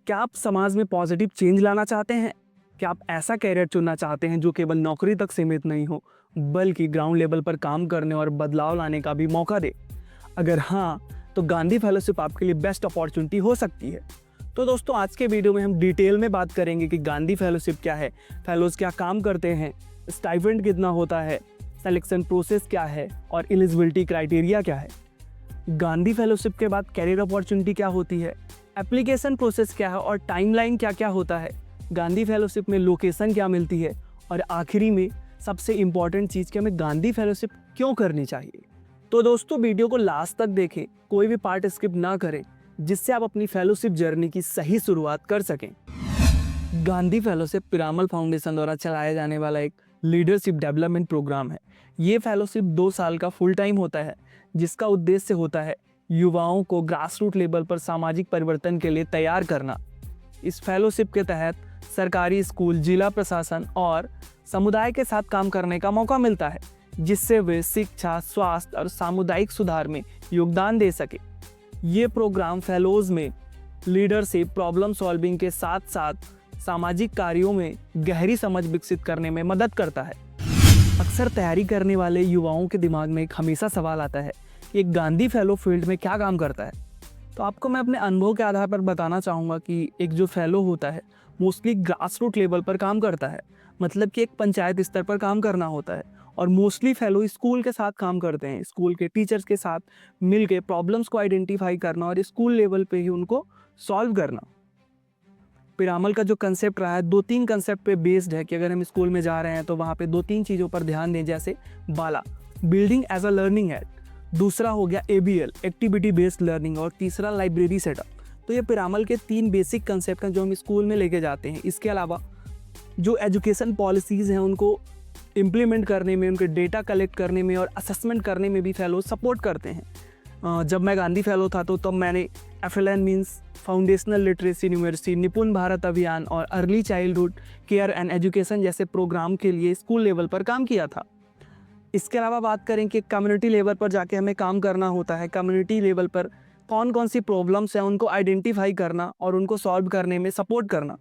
क्या आप समाज में पॉजिटिव चेंज लाना चाहते हैं? क्या आप ऐसा करियर चुनना चाहते हैं जो केवल नौकरी तक सीमित नहीं हो, बल्कि ग्राउंड लेवल पर काम करने और बदलाव लाने का भी मौका दे? अगर हाँ, तो गांधी फेलोशिप आपके लिए बेस्ट अपॉर्चुनिटी हो सकती है। तो दोस्तों, आज के वीडियो में हम डिटेल में बात करेंगे कि गांधी फेलोशिप क्या है, फेलोज क्या काम करते हैं, स्टाइपेंड कितना होता है, सिलेक्शन प्रोसेस क्या है और एलिजिबिलिटी क्राइटेरिया क्या है। गांधी फेलोशिप के बाद कैरियर अपॉर्चुनिटी क्या होती है, एप्लीकेशन प्रोसेस क्या है और टाइमलाइन क्या क्या होता है, गांधी फेलोशिप में लोकेशन क्या मिलती है और आखिरी में सबसे इम्पॉर्टेंट चीज़ कि हमें गांधी फेलोशिप क्यों करनी चाहिए। तो दोस्तों, वीडियो को लास्ट तक देखें, कोई भी पार्ट स्किप ना करें, जिससे आप अपनी फेलोशिप जर्नी की सही शुरुआत कर सकें। गांधी फेलोशिप पिरामल फाउंडेशन द्वारा चलाया जाने वाला एक लीडरशिप डेवलपमेंट प्रोग्राम है। ये फेलोशिप 2 साल का फुल टाइम होता है, जिसका उद्देश्य होता है युवाओं को ग्रास रूट लेवल पर सामाजिक परिवर्तन के लिए तैयार करना। इस फेलोशिप के तहत सरकारी स्कूल, जिला प्रशासन और समुदाय के साथ काम करने का मौका मिलता है, जिससे वे शिक्षा, स्वास्थ्य और सामुदायिक सुधार में योगदान दे सके। ये प्रोग्राम फेलोज में लीडरशिप, प्रॉब्लम सॉल्विंग के साथ साथ सामाजिक कार्यों में गहरी समझ विकसित करने में मदद करता है। अक्सर तैयारी करने वाले युवाओं के दिमाग में एक हमेशा सवाल आता है कि एक गांधी फेलो फील्ड में क्या काम करता है। तो आपको मैं अपने अनुभव के आधार पर बताना चाहूँगा कि एक जो फेलो होता है मोस्टली ग्रास रूट लेवल पर काम करता है, मतलब कि एक पंचायत स्तर पर काम करना होता है। और मोस्टली फेलो स्कूल के साथ काम करते हैं, स्कूल के टीचर्स के साथ मिल के प्रॉब्लम्स को आइडेंटिफाई करना और स्कूल लेवल पे ही उनको सॉल्व करना। पिरामल का जो कंसेप्ट रहा है 2-3 कंसेप्ट पे बेस्ड है कि अगर हम स्कूल में जा रहे हैं तो वहाँ पे 2-3 चीज़ों पर ध्यान दें, जैसे BaLA, building as a learning aid, दूसरा हो गया ABL, एक्टिविटी बेस्ड लर्निंग, और तीसरा लाइब्रेरी सेटअप। तो ये पिरामल के 3 बेसिक कंसेप्ट हैं जो हम स्कूल में लेके जाते हैं। इसके अलावा जो एजुकेशन पॉलिसीज़ हैं उनको इम्प्लीमेंट करने में, उनके डेटा कलेक्ट करने में और असेसमेंट करने में भी फेलो सपोर्ट करते हैं। जब मैं गांधी फेलो था तो तब मैंने FLN means foundational literacy numeracy, निपुण भारत अभियान और early childhood care and education जैसे प्रोग्राम के लिए स्कूल लेवल पर काम किया था। इसके अलावा बात करें कि कम्युनिटी लेवल पर जाके हमें काम करना होता है। कम्युनिटी लेवल पर कौन कौन सी प्रॉब्लम्स हैं उनको आइडेंटिफाई करना और उनको सॉल्व करने में सपोर्ट करना।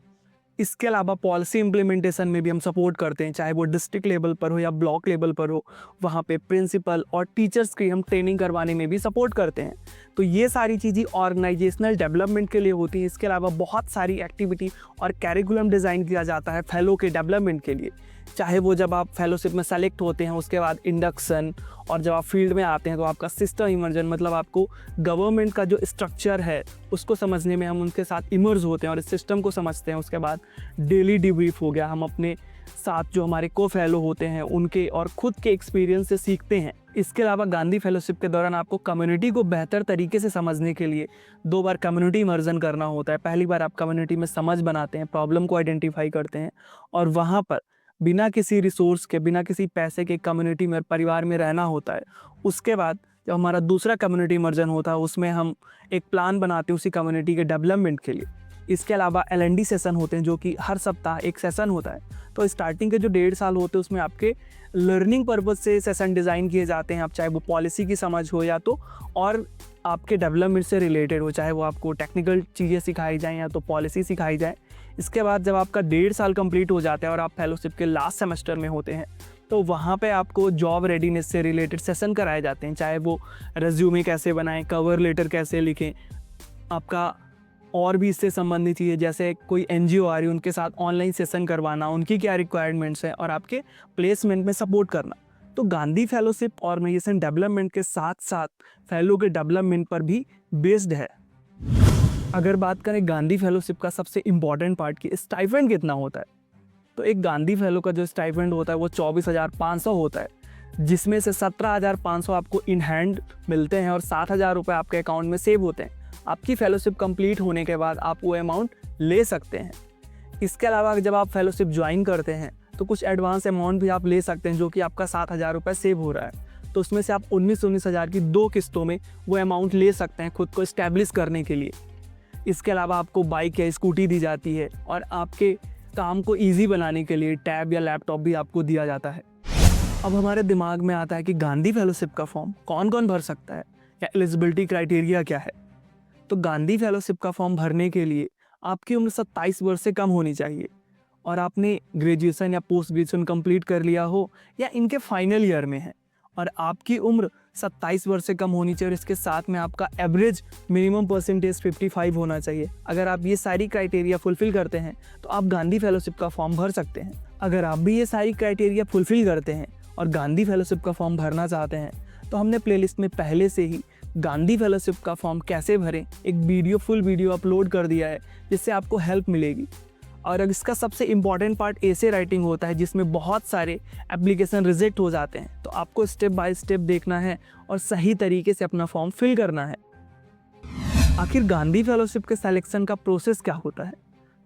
इसके अलावा पॉलिसी इम्प्लीमेंटेशन में भी हम सपोर्ट करते हैं, चाहे वो डिस्ट्रिक्ट लेवल पर हो या ब्लॉक लेवल पर हो। वहाँ पे प्रिंसिपल और टीचर्स की हम ट्रेनिंग करवाने में भी सपोर्ट करते हैं। तो ये सारी चीज़ें ऑर्गेनाइजेशनल डेवलपमेंट के लिए होती हैं। इसके अलावा बहुत सारी एक्टिविटी और कैरिकुलम डिज़ाइन किया जाता है फेलो के डेवलपमेंट के लिए, चाहे वो जब आप फेलोशिप में सेलेक्ट होते हैं उसके बाद इंडक्शन, और जब आप फील्ड में आते हैं तो आपका सिस्टम इमर्जन, मतलब आपको गवर्नमेंट का जो स्ट्रक्चर है उसको समझने में हम उनके साथ इमर्ज होते हैं और इस सिस्टम को समझते हैं। उसके बाद डेली डिब्रीफ हो गया, हम अपने साथ जो हमारे को फेलो होते हैं उनके और खुद के एक्सपीरियंस से सीखते हैं। इसके अलावा गांधी फेलोशिप के दौरान आपको कम्युनिटी को बेहतर तरीके से समझने के लिए 2 बार कम्युनिटी इमर्जन करना होता है। पहली बार आप कम्युनिटी में समझ बनाते हैं, प्रॉब्लम को आइडेंटिफाई करते हैं और वहाँ पर बिना किसी रिसोर्स के, बिना किसी पैसे के कम्युनिटी में, परिवार में रहना होता है। उसके बाद जब हमारा दूसरा कम्युनिटी इमर्जन होता है उसमें हम एक प्लान बनाते हैं उसी कम्युनिटी के डेवलपमेंट के लिए। इसके अलावा LND सेशन होते हैं जो कि हर सप्ताह एक सेशन होता है। तो स्टार्टिंग के जो 1.5 साल होते हैं उसमें आपके लर्निंग पर्पज़ से सेशन डिज़ाइन किए जाते हैं। आप चाहे वो पॉलिसी की समझ हो या तो और आपके डेवलपमेंट से रिलेटेड हो, चाहे वो आपको टेक्निकल चीज़ें सिखाई जाएँ या तो पॉलिसी सिखाई जाए। इसके बाद जब आपका 1.5 साल कंप्लीट हो जाता है और आप फेलोशिप के लास्ट सेमेस्टर में होते हैं तो वहाँ पे आपको जॉब रेडीनेस से रिलेटेड सेशन कराए जाते हैं, चाहे वो रेज्यूमे कैसे बनाएं, कवर लेटर कैसे लिखें, आपका और भी इससे संबंधित चीज़ें जैसे कोई NGO आ रही है उनके साथ ऑनलाइन सेशन करवाना, उनकी क्या रिक्वायरमेंट्स हैं और आपके प्लेसमेंट में सपोर्ट करना। तो गांधी फेलोशिप ऑर्गेनाइजेशन डेवलपमेंट के साथ साथ फेलो के डेवलपमेंट पर भी बेस्ड है। अगर बात करें गांधी फेलोशिप का सबसे इम्पॉर्टेंट पार्ट की स्टाइपेंड कितना होता है, तो एक गांधी फेलो का जो स्टाइपेंड होता है वो 24,500 होता है, जिसमें से 17,500 आपको इन हैंड मिलते हैं और 7,000 रुपये आपके अकाउंट में सेव होते हैं। आपकी फेलोशिप कंप्लीट होने के बाद आप वो अमाउंट ले सकते हैं। इसके अलावा जब आप फेलोशिप ज्वाइन करते हैं तो कुछ एडवांस अमाउंट भी आप ले सकते हैं, जो कि आपका 7,000 रुपये सेव हो रहा है। तो उसमें से आप 19,000 की 2 किस्तों में वो अमाउंट ले सकते हैं खुद को इस्टेब्लिश करने के लिए। इसके अलावा आपको बाइक या स्कूटी दी जाती है और आपके काम को ईजी बनाने के लिए टैब या लैपटॉप भी आपको दिया जाता है। अब हमारे दिमाग में आता है कि गांधी फेलोशिप का फॉर्म कौन कौन भर सकता है या एलिजिबिलिटी क्राइटेरिया क्या है। तो गांधी फेलोशिप का फॉर्म भरने के लिए आपकी उम्र 27 वर्ष से कम होनी चाहिए और आपने ग्रेजुएशन या पोस्ट ग्रेजुएशन कंप्लीट कर लिया हो या इनके फाइनल ईयर में है और आपकी उम्र 27 वर्ष से कम होनी चाहिए और इसके साथ में आपका एवरेज मिनिमम परसेंटेज 55 होना चाहिए। अगर आप ये सारी क्राइटेरिया फुलफिल करते हैं तो आप गांधी फेलोशिप का फॉर्म भर सकते हैं। अगर आप भी ये सारी क्राइटेरिया फुलफिल करते हैं और गांधी फेलोशिप का फॉर्म भरना चाहते हैं तो हमने प्लेलिस्ट में पहले से ही गांधी फेलोशिप का फॉर्म कैसे भरें एक फुल वीडियो अपलोड कर दिया है, जिससे आपको हेल्प मिलेगी। और इसका सबसे इम्पॉर्टेंट पार्ट एसे राइटिंग होता है, जिसमें बहुत सारे एप्लीकेशन रिजेक्ट हो जाते हैं। तो आपको स्टेप बाय स्टेप देखना है और सही तरीके से अपना फॉर्म फिल करना है। आखिर गांधी फेलोशिप के सिलेक्शन का प्रोसेस क्या होता है?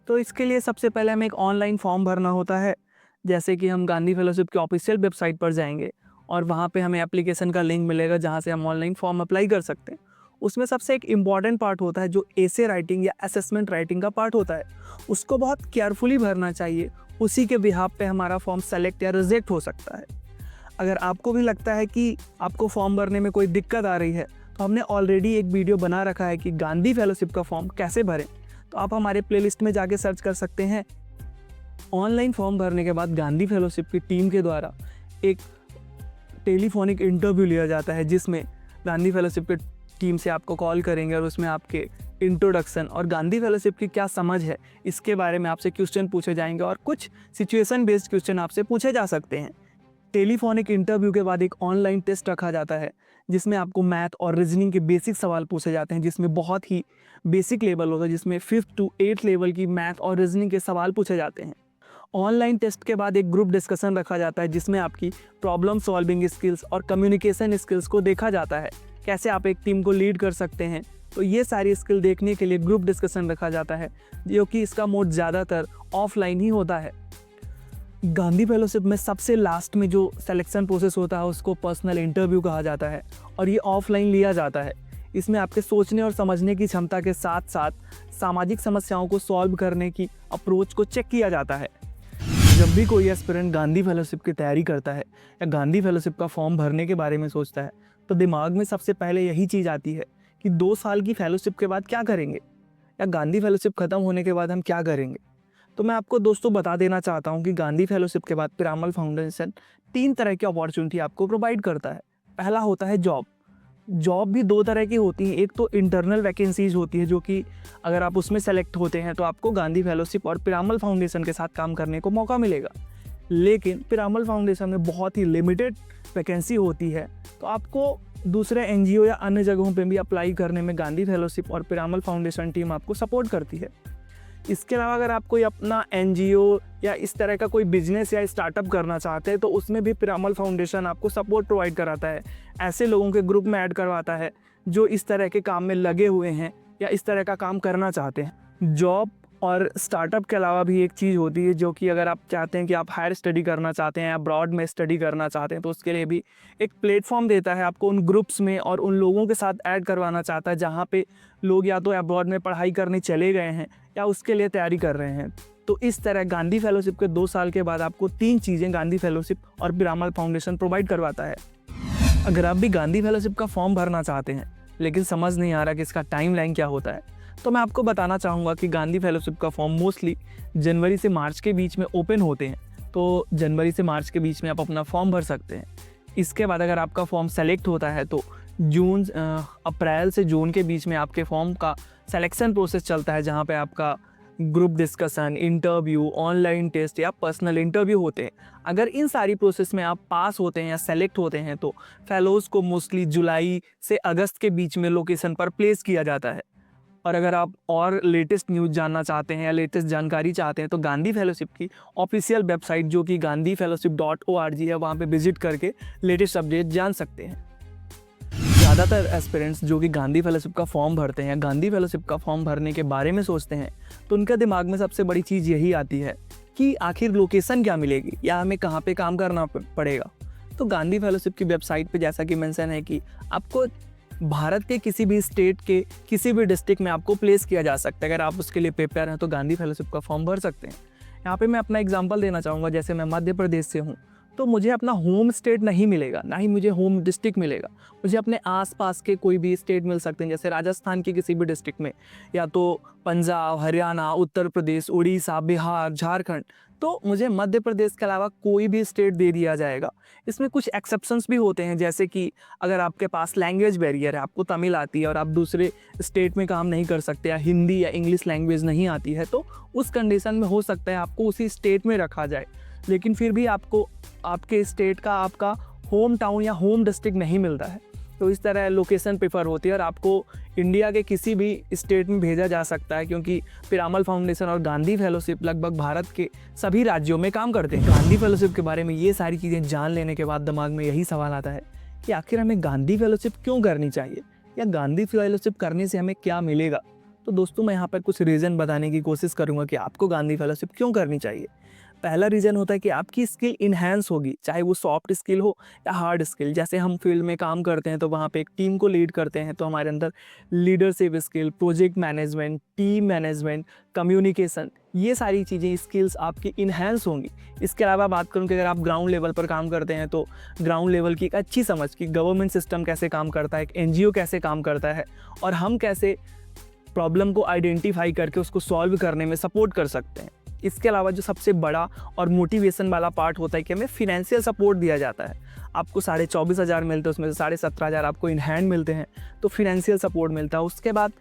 तो इसके लिए सबसे पहले हमें एक ऑनलाइन फॉर्म भरना होता है। जैसे कि हम गांधी फेलोशिप की ऑफिशियल वेबसाइट पर जाएंगे और वहाँ पे हमें एप्लीकेशन का लिंक मिलेगा, जहाँ से हम ऑनलाइन फॉर्म अप्लाई कर सकते हैं। उसमें सबसे एक इम्पॉर्टेंट पार्ट होता है जो एसे राइटिंग या असेसमेंट राइटिंग का पार्ट होता है। उसको बहुत केयरफुली भरना चाहिए, उसी के बिहाफ पे हमारा फॉर्म सेलेक्ट या रिजेक्ट हो सकता है। अगर आपको भी लगता है कि आपको फॉर्म भरने में कोई दिक्कत आ रही है तो हमने ऑलरेडी एक वीडियो बना रखा है कि गांधी फेलोशिप का फॉर्म कैसे भरें, तो आप हमारे प्लेलिस्ट में जाके सर्च कर सकते हैं। ऑनलाइन फॉर्म भरने के बाद गांधी फेलोशिप की टीम के द्वारा एक टेलीफोनिक इंटरव्यू लिया जाता है, जिसमें गांधी फेलोशिप के टीम से आपको कॉल करेंगे और उसमें आपके इंट्रोडक्शन और गांधी फेलोशिप की क्या समझ है इसके बारे में आपसे क्वेश्चन पूछे जाएंगे और कुछ सिचुएशन बेस्ड क्वेश्चन आपसे पूछे जा सकते हैं। टेलीफोनिक इंटरव्यू के बाद एक ऑनलाइन टेस्ट रखा जाता है, जिसमें आपको मैथ और रीजनिंग के बेसिक सवाल पूछे जाते हैं, जिसमें बहुत ही बेसिक लेवल होता है, जिसमें 5th to 8th लेवल की मैथ और रीजनिंग के सवाल पूछे जाते हैं। ऑनलाइन टेस्ट के बाद एक ग्रुप डिस्कशन रखा जाता है, जिसमें आपकी प्रॉब्लम सॉल्विंग स्किल्स और कम्युनिकेशन स्किल्स को देखा जाता है, कैसे आप एक टीम को लीड कर सकते हैं। तो ये सारी स्किल देखने के लिए ग्रुप डिस्कशन रखा जाता है, जो कि इसका मोड ज़्यादातर ऑफलाइन ही होता है। गांधी फेलोशिप में सबसे लास्ट में जो सिलेक्शन प्रोसेस होता है उसको पर्सनल इंटरव्यू कहा जाता है और ये ऑफलाइन लिया जाता है। इसमें आपके सोचने और समझने की क्षमता के साथ साथ सामाजिक समस्याओं को सॉल्व करने की अप्रोच को चेक किया जाता है। जब भी कोई एस्पिरेंट गांधी फेलोशिप की तैयारी करता है या गांधी फेलोशिप का फॉर्म भरने के बारे में सोचता है तो दिमाग में सबसे पहले यही चीज़ आती है कि 2 साल की फेलोशिप के बाद क्या करेंगे या गांधी फेलोशिप ख़त्म होने के बाद हम क्या करेंगे। तो मैं आपको दोस्तों बता देना चाहता हूँ कि गांधी फेलोशिप के बाद पिरामल फाउंडेशन 3 तरह की अपॉर्चुनिटी आपको प्रोवाइड करता है। पहला होता है जॉब। जॉब भी 2 तरह की होती हैं। एक तो इंटरनल वैकेंसीज होती है, जो कि अगर आप उसमें सेलेक्ट होते हैं तो आपको गांधी फेलोशिप और पिरामल फाउंडेशन के साथ काम करने को मौका मिलेगा। लेकिन पिरामल फाउंडेशन में बहुत ही लिमिटेड वैकेंसी होती है, तो आपको दूसरे एनजीओ या अन्य जगहों पे भी अप्लाई करने में गांधी फेलोशिप और पिरामल फाउंडेशन टीम आपको सपोर्ट करती है। इसके अलावा अगर आप कोई अपना एनजीओ या इस तरह का कोई बिजनेस या स्टार्टअप करना चाहते हैं तो उसमें भी पिरामल फाउंडेशन आपको सपोर्ट प्रोवाइड कराता है। ऐसे लोगों के ग्रुप में ऐड करवाता है जो इस तरह के काम में लगे हुए हैं या इस तरह का काम करना चाहते हैं। जॉब और स्टार्टअप के अलावा भी एक चीज़ होती है, जो कि अगर आप चाहते हैं कि आप हायर स्टडी करना चाहते हैं या अब्रॉड में स्टडी करना चाहते हैं तो उसके लिए भी एक प्लेटफॉर्म देता है आपको उन ग्रुप्स में और उन लोगों के साथ ऐड करवाना चाहता है जहाँ पे लोग या तो अब्रॉड में पढ़ाई करने चले गए हैं या उसके लिए तैयारी कर रहे हैं। तो इस तरह गांधी फेलोशिप के 2 साल के बाद आपको 3 चीज़ें गांधी फेलोशिप और पिरामल फाउंडेशन प्रोवाइड करवाता है। अगर आप भी गांधी फेलोशिप का फॉर्म भरना चाहते हैं लेकिन समझ नहीं आ रहा कि इसका टाइमलाइन क्या होता है, तो मैं आपको बताना चाहूँगा कि गांधी फेलोशिप का फॉर्म मोस्टली जनवरी से मार्च के बीच में ओपन होते हैं। तो जनवरी से मार्च के बीच में आप अपना फॉर्म भर सकते हैं। इसके बाद अगर आपका फॉर्म सेलेक्ट होता है तो अप्रैल से जून के बीच में आपके फॉर्म का सिलेक्शन प्रोसेस चलता है, जहाँ पे आपका group discussion, interview, online test या पर्सनल इंटरव्यू होते हैं। अगर इन सारी प्रोसेस में आप पास होते हैं या सेलेक्ट होते हैं तो फेलोज़ को मोस्टली जुलाई से अगस्त के बीच में लोकेशन पर प्लेस किया जाता है। और अगर आप और लेटेस्ट न्यूज़ जानना चाहते हैं या लेटेस्ट जानकारी चाहते हैं तो गांधी फेलोशिप की ऑफिशियल वेबसाइट जो कि gandhifellowship.org है, वहाँ पे विजिट करके लेटेस्ट अपडेट जान सकते हैं। ज़्यादातर एस्पिरेंट्स जो कि गांधी फेलोशिप का फॉर्म भरते हैं या गांधी फेलोशिप का फॉर्म भरने के बारे में सोचते हैं तो उनके दिमाग में सबसे बड़ी चीज़ यही आती है कि आखिर लोकेशन क्या मिलेगी या हमें कहाँ पे काम करना पड़ेगा। तो गांधी फेलोशिप की वेबसाइट पे जैसा कि मेंशन है कि आपको भारत के किसी भी स्टेट के किसी भी डिस्ट्रिक्ट में आपको प्लेस किया जा सकता है। अगर आप उसके लिए प्रिपेयर हैं तो गांधी फेलोशिप का फॉर्म भर सकते हैं। यहाँ पे मैं अपना एग्जांपल देना चाहूँगा। जैसे मैं मध्य प्रदेश से हूँ तो मुझे अपना होम स्टेट नहीं मिलेगा, ना ही मुझे होम डिस्ट्रिक्ट मिलेगा। मुझे अपने आसपास के कोई भी स्टेट मिल सकते हैं, जैसे राजस्थान के किसी भी डिस्ट्रिक्ट में, या तो पंजाब, हरियाणा, उत्तर प्रदेश, उड़ीसा, बिहार, झारखंड। तो मुझे मध्य प्रदेश के अलावा कोई भी स्टेट दे दिया जाएगा। इसमें कुछ एक्सेप्शंस भी होते हैं, जैसे कि अगर आपके पास लैंग्वेज बैरियर है, आपको तमिल आती है और आप दूसरे स्टेट में काम नहीं कर सकते, या हिंदी या इंग्लिश लैंग्वेज नहीं आती है, तो उस कंडीशन में हो सकता है आपको उसी स्टेट में रखा जाए, लेकिन फिर भी आपको आपके स्टेट का आपका होम टाउन या होम डिस्ट्रिक्ट नहीं मिलता है। तो इस तरह लोकेशन प्रेफर होती है और आपको इंडिया के किसी भी स्टेट में भेजा जा सकता है, क्योंकि पिरामल फाउंडेशन और गांधी फेलोशिप लगभग भारत के सभी राज्यों में काम करते हैं। गांधी फेलोशिप के बारे में ये सारी चीज़ें जान लेने के बाद दिमाग में यही सवाल आता है कि आखिर हमें गांधी फेलोशिप क्यों करनी चाहिए, या गांधी फेलोशिप करने से हमें क्या मिलेगा। तो दोस्तों, मैं यहाँ पर कुछ रीज़न बताने की कोशिश करूँगा कि आपको गांधी फेलोशिप क्यों करनी चाहिए। पहला रीज़न होता है कि आपकी स्किल इन्हेंस होगी, चाहे वो सॉफ्ट स्किल हो या हार्ड स्किल। जैसे हम फील्ड में काम करते हैं तो वहाँ पे एक टीम को लीड करते हैं, तो हमारे अंदर leadership skill, project management, team management, communication, ये सारी चीज़ें स्किल्स आपकी इन्हेंस होंगी। इसके अलावा बात करूँ कि अगर आप ग्राउंड लेवल पर काम करते हैं तो ग्राउंड लेवल की एक अच्छी समझ कि गवर्नमेंट सिस्टम कैसे काम करता है, एक NGO कैसे काम करता है, और हम कैसे प्रॉब्लम को आइडेंटिफाई करके उसको सॉल्व करने में सपोर्ट कर सकते हैं। इसके अलावा जो सबसे बड़ा और मोटिवेशन वाला पार्ट होता है कि हमें फिनेंशियल सपोर्ट दिया जाता है। आपको 24,500 मिलते हैं, उसमें से 17,500 आपको इन हैंड मिलते हैं, तो फिनेंशियल सपोर्ट मिलता है। उसके बाद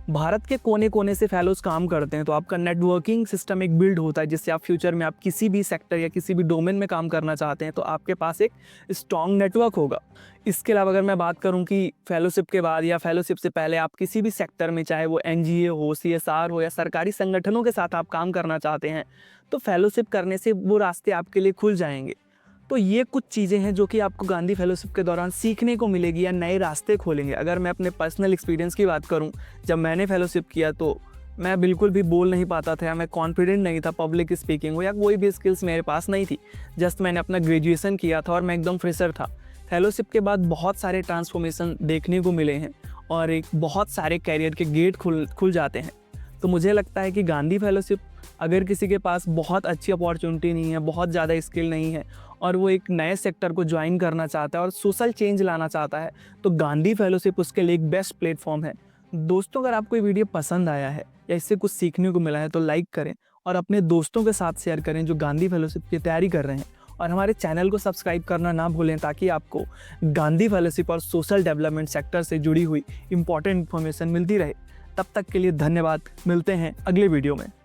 भारत के कोने कोने से फेलोज काम करते हैं, तो आपका नेटवर्किंग सिस्टम एक बिल्ड होता है, जिससे आप फ्यूचर में आप किसी भी सेक्टर या किसी भी डोमेन में काम करना चाहते हैं तो आपके पास एक स्ट्रॉन्ग नेटवर्क होगा। इसके अलावा अगर मैं बात करूं कि फेलोशिप के बाद या फेलोशिप से पहले आप किसी भी सेक्टर में, चाहे वो NGO हो, CSR हो या सरकारी संगठनों के साथ आप काम करना चाहते हैं, तो फेलोशिप करने से वो रास्ते आपके लिए खुल जाएंगे। तो ये कुछ चीज़ें हैं जो कि आपको गांधी फेलोशिप के दौरान सीखने को मिलेगी या नए रास्ते खोलेंगे। अगर मैं अपने पर्सनल एक्सपीरियंस की बात करूं, जब मैंने फेलोशिप किया तो मैं बिल्कुल भी बोल नहीं पाता था, मैं कॉन्फिडेंट नहीं था, पब्लिक स्पीकिंग हो या कोई भी स्किल्स मेरे पास नहीं थी। जस्ट मैंने अपना ग्रेजुएशन किया था और मैं एकदम फ्रेशर था। फेलोशिप के बाद बहुत सारे ट्रांसफॉर्मेशन देखने को मिले हैं और एक बहुत सारे कैरियर के गेट खुल जाते हैं। तो मुझे लगता है कि गांधी फेलोशिप, अगर किसी के पास बहुत अच्छी अपॉर्चुनिटी नहीं है, बहुत ज़्यादा स्किल नहीं है और वो एक नए सेक्टर को ज्वाइन करना चाहता है और सोशल चेंज लाना चाहता है, तो गांधी फेलोशिप उसके लिए एक बेस्ट प्लेटफॉर्म है। दोस्तों, अगर आपको ये वीडियो पसंद आया है या इससे कुछ सीखने को मिला है तो लाइक करें और अपने दोस्तों के साथ शेयर करें जो गांधी फेलोशिप की तैयारी कर रहे हैं, और हमारे चैनल को सब्सक्राइब करना ना भूलें, ताकि आपको गांधी फेलोशिप और सोशल डेवलपमेंट सेक्टर से जुड़ी हुई इंपॉर्टेंट इन्फॉर्मेशन मिलती रहे। तब तक के लिए धन्यवाद। मिलते हैं अगले वीडियो में।